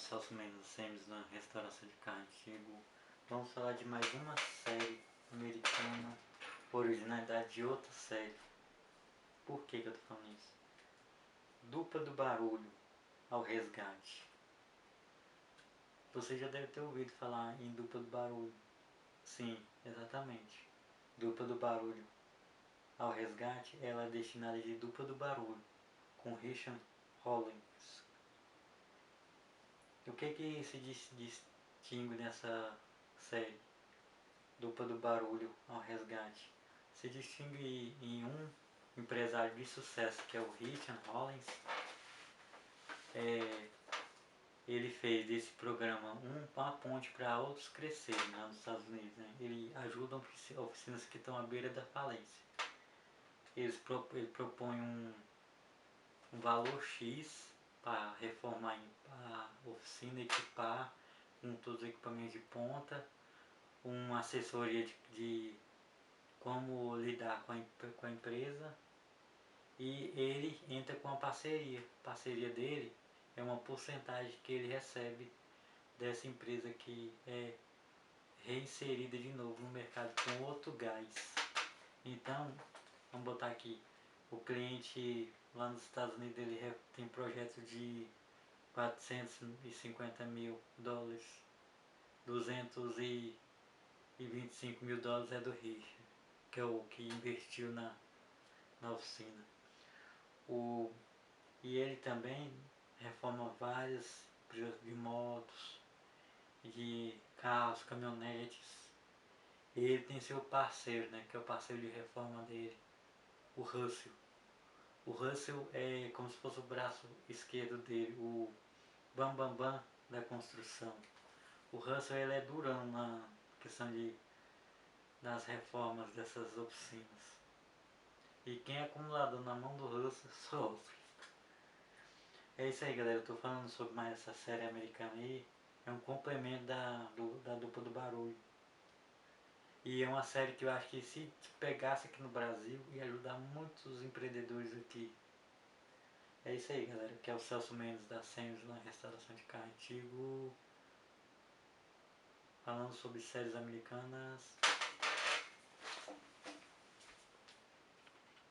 Celso Mendes Semes na restauração de carne antigo. Vamos falar de mais uma série americana, originalidade de outra série. Por que eu tô falando isso? Dupla do Barulho ao Resgate. Você já deve ter ouvido falar em Dupla do Barulho. Sim, exatamente. Dupla do Barulho ao Resgate, ela é destinada de Dupla do Barulho, com Richard Rawlings. O que se distingue nessa série? Dupla do Barulho ao Resgate. Se distingue em um empresário de sucesso, que é o Richard Rawlings. Ele fez desse programa uma ponte para outros crescerem lá nos Estados Unidos. Né? Ele ajuda oficinas que estão à beira da falência. Ele propõe um valor X para reformar a oficina, equipar com todos os equipamentos de ponta, uma assessoria de como lidar com a empresa, e ele entra com a parceria. A parceria dele é uma porcentagem que ele recebe dessa empresa que é reinserida de novo no mercado com outro gás. Então, vamos botar aqui, o cliente lá nos Estados Unidos ele tem projeto de 450 mil dólares, 225 mil dólares é do Richard, que é o que investiu na oficina. E ele também reforma várias de motos, de carros, caminhonetes. Ele tem seu parceiro, né, que é o parceiro de reforma dele, o Russell. O Russell é como se fosse o braço esquerdo dele, o bambambam da construção. O Russell ele é durão na questão das reformas dessas oficinas. E quem é acumulador na mão do Russell sofre. É isso aí, galera. Eu tô falando sobre mais essa série americana aí. É um complemento da Dupla do Barulho. E é uma série que eu acho que se pegasse aqui no Brasil ia ajudar muitos empreendedores aqui. É isso aí, galera. Que é o Celso Mendes da Semes na restauração de carro antigo. Falando sobre séries americanas.